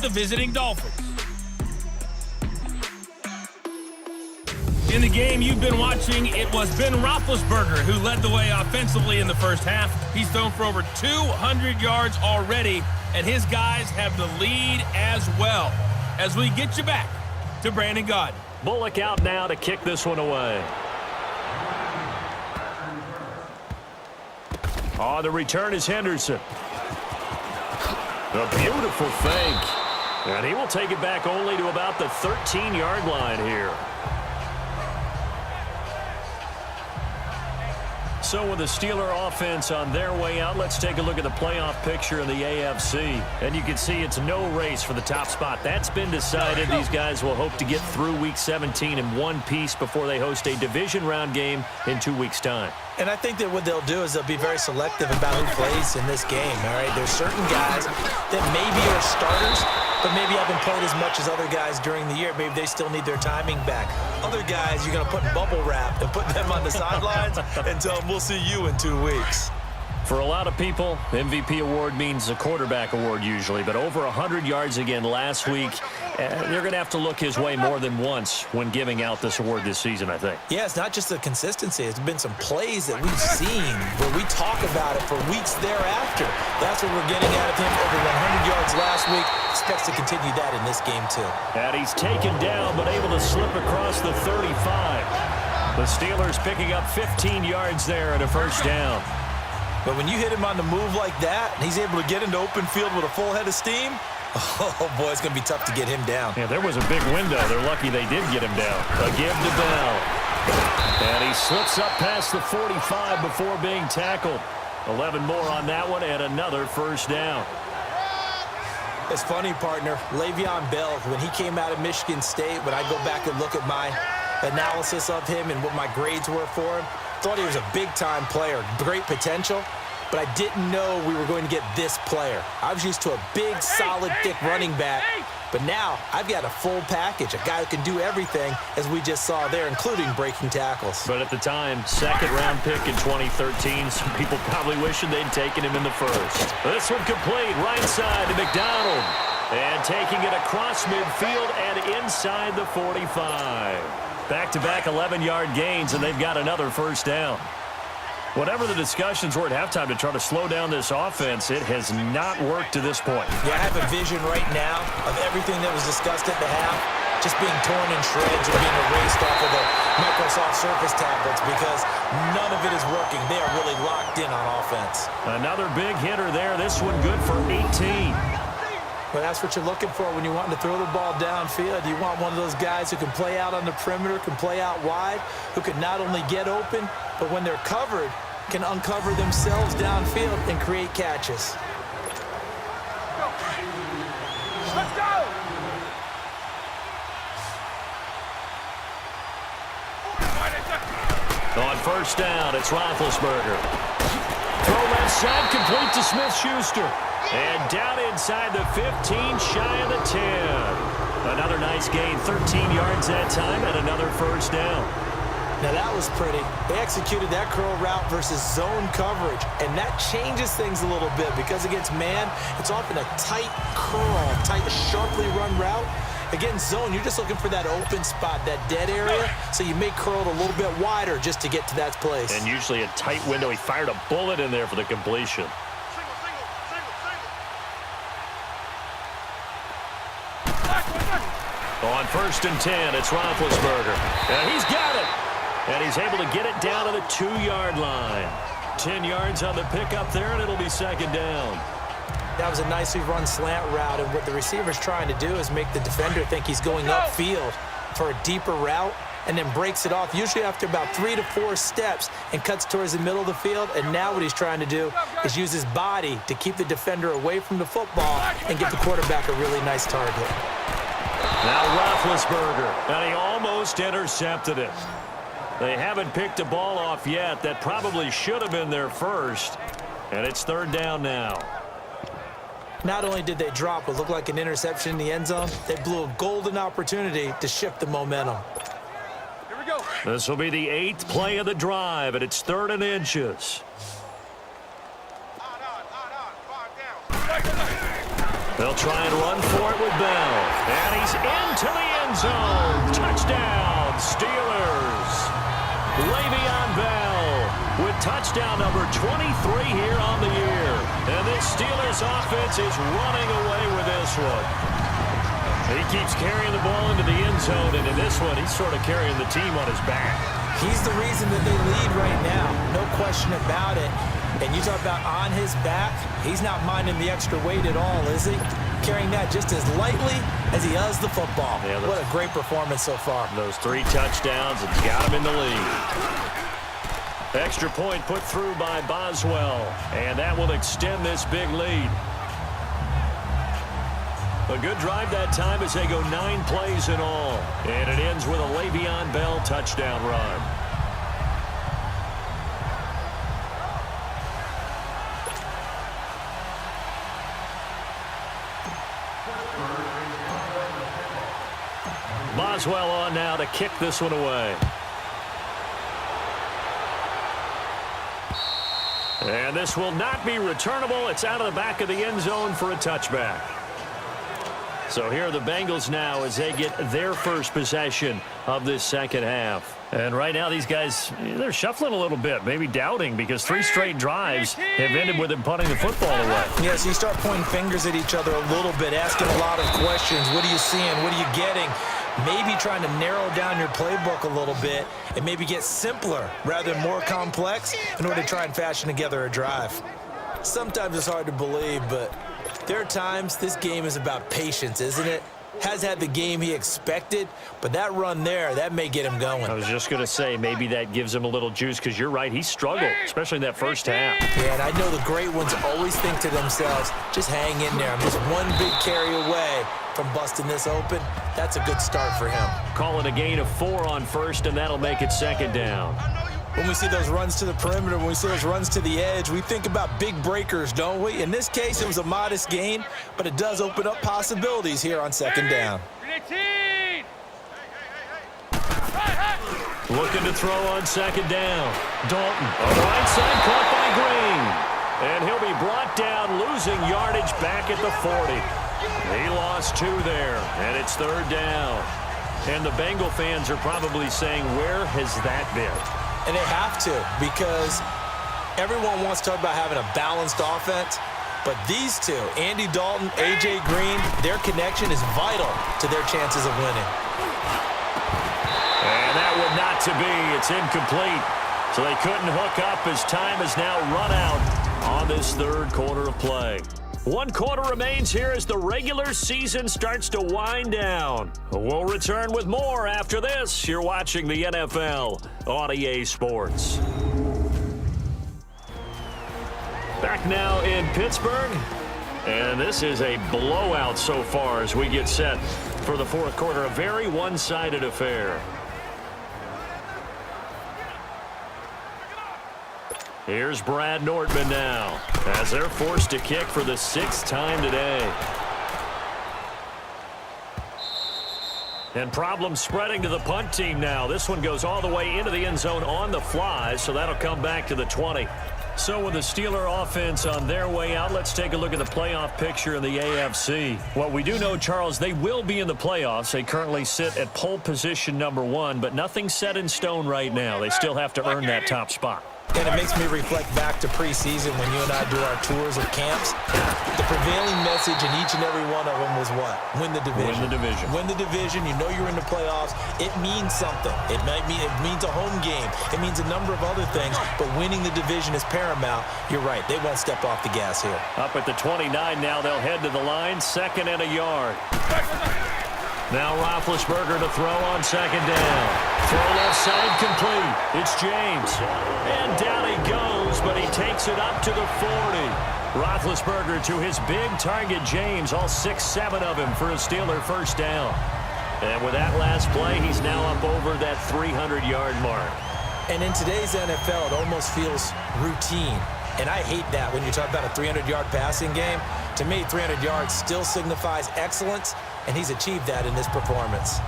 the visiting Dolphins. In the game you've been watching, it was Ben Roethlisberger who led the way offensively in the first half. He's thrown for over 200 yards already, and his guys have the lead as well. As we get you back to Brandon Gaudin. Bullock out now to kick this one away. On the return is Henderson. A beautiful fake. And he will take it back only to about the 13-yard line here. So with the Steeler offense on their way out, let's take a look at the playoff picture in the AFC. And you can see it's no race for the top spot. That's been decided. These guys will hope to get through Week 17 in one piece before they host a division round game in 2 weeks' time. And I think that what they'll do is they'll be very selective about who plays in this game, all right? There's certain guys that maybe are starters, but maybe haven't played as much as other guys during the year. Maybe they still need their timing back. Other guys, you're going to put in bubble wrap and put them on the sidelines and tell them, we'll see you in 2 weeks. For a lot of people, MVP award means a quarterback award usually, but over 100 yards again last week. They're going to have to look his way more than once when giving out this award this season, I think. Yeah, it's not just the consistency. It's been some plays that we've seen where we talk about it for weeks thereafter. That's what we're getting out of him. Over 100 yards last week. Expects to continue that in this game, too. And he's taken down, but able to slip across the 35. The Steelers picking up 15 yards there and a first down. But when you hit him on the move like that, and he's able to get into open field with a full head of steam, oh, boy, it's going to be tough to get him down. Yeah, there was a big window. They're lucky they did get him down. A give to Bell. And he slips up past the 45 before being tackled. 11 more on that one and another first down. It's funny, partner. Le'Veon Bell, when he came out of Michigan State, when I go back and look at my analysis of him and what my grades were for him, thought he was a big-time player, great potential, but I didn't know we were going to get this player. I was used to a big, solid, thick running back, but now I've got a full package, a guy who can do everything, as we just saw there, including breaking tackles. But at the time, second-round pick in 2013, some people probably wishing they'd taken him in the first. This one complete, right side to McDonald, and taking it across midfield and inside the 45. Back-to-back 11-yard gains, and they've got another first down. Whatever the discussions were at halftime to try to slow down this offense, it has not worked to this point. Yeah, I have a vision right now of everything that was discussed at the half just being torn in shreds or being erased off of the Microsoft Surface tablets because none of it is working. They are really locked in on offense. Another big hitter there. This one good for 18. Well, that's what you're looking for when you're wanting to throw the ball downfield. You want one of those guys who can play out on the perimeter, can play out wide, who can not only get open, but when they're covered, can uncover themselves downfield and create catches. Let's go! On first down, it's Roethlisberger. Throw left side, complete to Smith-Schuster. And down inside the 15, shy of the 10. Another nice gain, 13 yards that time, and another first down. Now that was pretty. They executed that curl route versus zone coverage, and that changes things a little bit because against man, it's often a tight curl, tight, sharply run route. Against zone, you're just looking for that open spot, that dead area, so you may curl it a little bit wider just to get to that place. And usually a tight window. He fired a bullet in there for the completion. On first and 10, it's Roethlisberger. And he's got it. And he's able to get it down to the 2-yard line. 10 yards on the pickup there, and it'll be second down. That was a nicely run slant route, and what the receiver's trying to do is make the defender think he's going upfield for a deeper route and then breaks it off, usually after about 3 to 4 steps, and cuts towards the middle of the field. And now what he's trying to do is use his body to keep the defender away from the football and give the quarterback a really nice target. Now Roethlisberger, and he almost intercepted it. They haven't picked a ball off yet. That probably should have been their first. And it's third down now. Not only did they drop what looked like an interception in the end zone, they blew a golden opportunity to shift the momentum. Here we go. This will be the 8th play of the drive, and it's 3rd and inches. They'll try and run for it with end zone. Touchdown, Steelers. Le'Veon Bell with touchdown number 23 here on the year. And this Steelers offense is running away with this one. He keeps carrying the ball into the end zone, and in this one, he's sort of carrying the team on his back. He's the reason that they lead right now. No question about it. And you talk about on his back, he's not minding the extra weight at all, is he? Carrying that just as lightly as he does the football. Yeah, what a great performance so far. Those 3 touchdowns have got him in the lead. Extra point put through by Boswell, and that will extend this big lead. A good drive that time as they go 9 plays in all. And it ends with a Le'Veon Bell touchdown run. Boswell on now to kick this one away. And this will not be returnable. It's out of the back of the end zone for a touchback. So here are the Bengals now as they get their first possession of this second half. And right now these guys, they're shuffling a little bit, maybe doubting, because 3 straight drives have ended with them punting the football away. Yeah, so you start pointing fingers at each other a little bit, asking a lot of questions. What are you seeing? What are you getting? Maybe trying to narrow down your playbook a little bit and maybe get simpler rather than more complex in order to try and fashion together a drive. Sometimes it's hard to believe, but there are times this game is about patience, isn't it? Has had the game he expected, but that run there, that may get him going. I was just going to say, maybe that gives him a little juice, because you're right, he struggled, especially in that first half. Yeah, and I know the great ones always think to themselves, just hang in there. I'm just one big carry away from busting this open. That's a good start for him. Call it a gain of 4 on first, and that'll make it second down. When we see those runs to the perimeter, when we see those runs to the edge, we think about big breakers, don't we? In this case, it was a modest gain, but it does open up possibilities here on second down. Looking to throw on second down. Dalton on the right side, caught by Green. And he'll be brought down, losing yardage back at the 40. He lost 2 there, and it's third down. And the Bengal fans are probably saying, where has that been? And they have to, because everyone wants to talk about having a balanced offense, but these two, Andy Dalton, A.J. Green, their connection is vital to their chances of winning. And that would not to be. It's incomplete. So they couldn't hook up as time has now run out on this third quarter of play. 1 quarter remains here as the regular season starts to wind down. We'll return with more after this. You're watching the NFL on EA Sports. Back now in Pittsburgh. And this is a blowout so far as we get set for the fourth quarter. A very one-sided affair. Here's Brad Nortman now as they're forced to kick for the 6th time today. And problems spreading to the punt team now. This one goes all the way into the end zone on the fly, so that'll come back to the 20. So with the Steeler offense on their way out, let's take a look at the playoff picture in the AFC. What we do know, Charles, they will be in the playoffs. They currently sit at pole position number 1, but nothing's set in stone right now. They still have to earn that top spot. And it makes me reflect back to preseason when you and I do our tours of camps. The prevailing message in each and every one of them was what? Win the division. Win the division. Win the division. You know you're in the playoffs. It means something. It means a home game. It means a number of other things, but winning the division is paramount. You're right. They won't step off the gas here. Up at the 29 now, they'll head to the line. 2nd and a yard. Now Roethlisberger to throw on second down. Throw left side complete. It's James. And down he goes, but he takes it up to the 40. Roethlisberger to his big target, James. All 6-7 of him for a Steeler first down. And with that last play, he's now up over that 300-yard mark. And in today's NFL, it almost feels routine. And I hate that when you talk about a 300-yard passing game. To me, 300 yards still signifies excellence, and he's achieved that in this performance.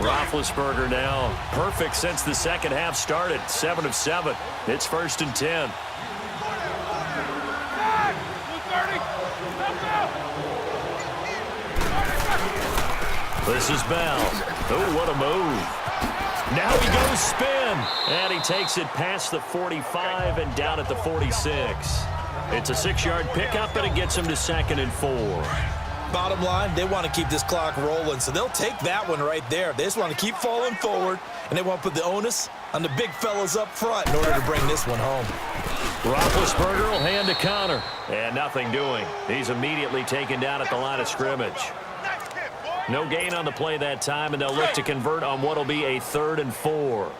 Roethlisberger now perfect since the second half started. 7 of 7. It's 1st and 10. This is Bell. Oh, what a move. Now he goes spin. And he takes it past the 45 and down at the 46. It's a 6-yard pickup, and it gets him to 2nd and 4. Bottom line, they want to keep this clock rolling, so they'll take that one right there. They just want to keep falling forward, and they want to put the onus on the big fellas up front in order to bring this one home. Roethlisberger will hand to Connor, and nothing doing. He's immediately taken down at the line of scrimmage. No gain on the play that time, and they'll look to convert on what will be a 3rd and 4.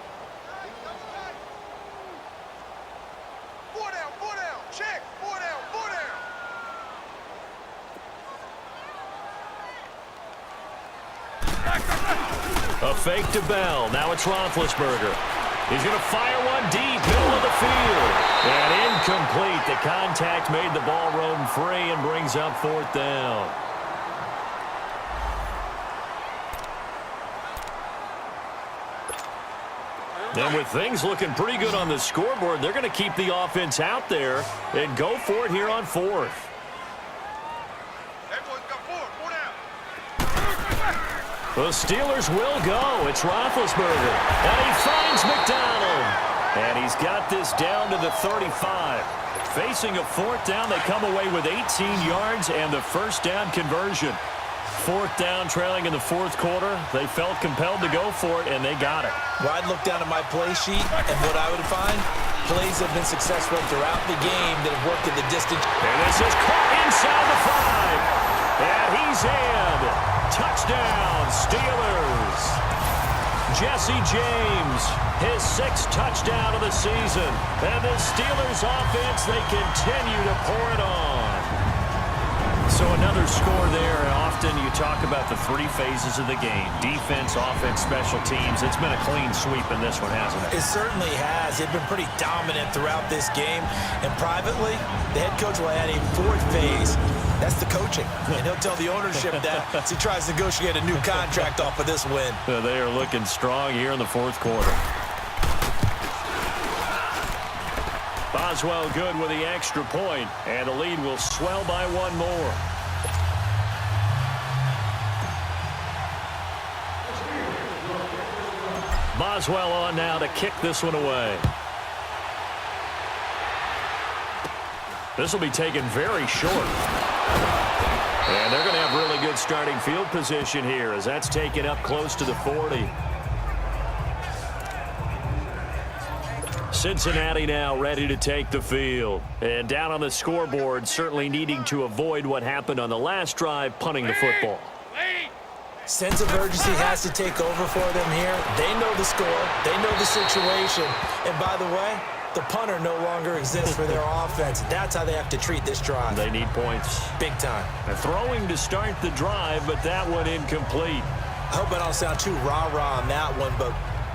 A fake to Bell. Now it's Roethlisberger. He's going to fire one deep, middle of the field. And incomplete. The contact made the ball roam free and brings up 4th down. And with things looking pretty good on the scoreboard, they're going to keep the offense out there and go for it here on 4th. The Steelers will go. It's Roethlisberger. And he finds McDonald. And he's got this down to the 35. Facing a 4th down, they come away with 18 yards and the 1st down conversion. 4th down, trailing in the 4th quarter. They felt compelled to go for it, and they got it. Well, I'd look down at my play sheet, and what I would find, plays have been successful throughout the game that have worked at the distance. And this is caught inside the 5. And he's in. Touchdown, Steelers. Jesse James, his 6th touchdown of the season. And the Steelers offense, they continue to pour it on. So another score there. Often you talk about the 3 phases of the game. Defense, offense, special teams. It's been a clean sweep in this one, hasn't it? It certainly has. They've been pretty dominant throughout this game. And privately, the head coach will add a 4th phase. That's the coaching. And he'll tell the ownership that as he tries to negotiate a new contract off of this win. They are looking strong here in the 4th quarter. Boswell good with the extra point, and the lead will swell by 1 more. Boswell on now to kick this one away. This will be taken very short. And they're going to have really good starting field position here as that's taken up close to the 40. Cincinnati now ready to take the field. And down on the scoreboard, certainly needing to avoid what happened on the last drive, punting the football. Sense of urgency has to take over for them here. They know the score. They know the situation. And by the way, the punter no longer exists for their offense. That's how they have to treat this drive. They need points. Big time. They're throwing to start the drive, but that one incomplete. I hope I don't sound too rah-rah on that one, but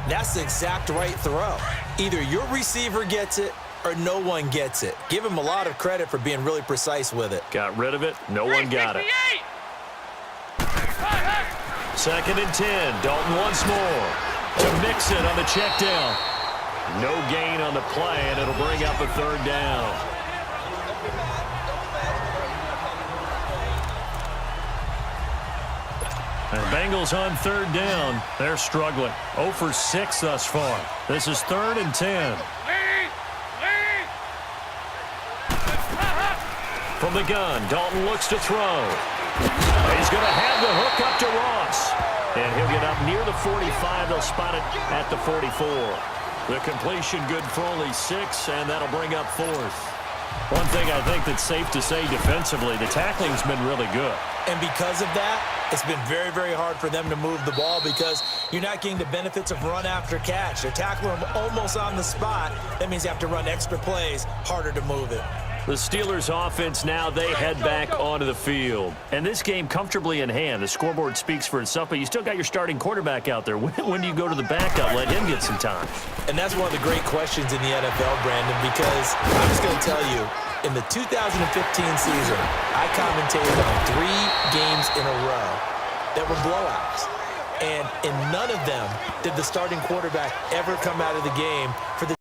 that's the exact right throw. Either your receiver gets it or no one gets it. Give him a lot of credit for being really precise with it. Got rid of it. No one got it. 2nd and 10. Dalton once more to mix it on the check down. No gain on the play, and it'll bring up a 3rd down. And Bengals on 3rd down. They're struggling. 0 for 6 thus far. This is 3rd and 10. From the gun, Dalton looks to throw. He's going to have the hook up to Ross. And he'll get up near the 45. They'll spot it at the 44. The completion good for only 6, and that'll bring up 4th. One thing I think that's safe to say defensively, the tackling's been really good. And because of that, it's been very, very hard for them to move the ball because you're not getting the benefits of run after catch. They're tackling them almost on the spot. That means you have to run extra plays, harder to move it. The Steelers offense now, they head back onto the field. And this game comfortably in hand. The scoreboard speaks for itself, but you still got your starting quarterback out there. When do you go to the backup? Let him get some time. And that's one of the great questions in the NFL, Brandon, because I'm just going to tell you, in the 2015 season, I commentated on 3 games in a row that were blowouts. And in none of them did the starting quarterback ever come out of the game for the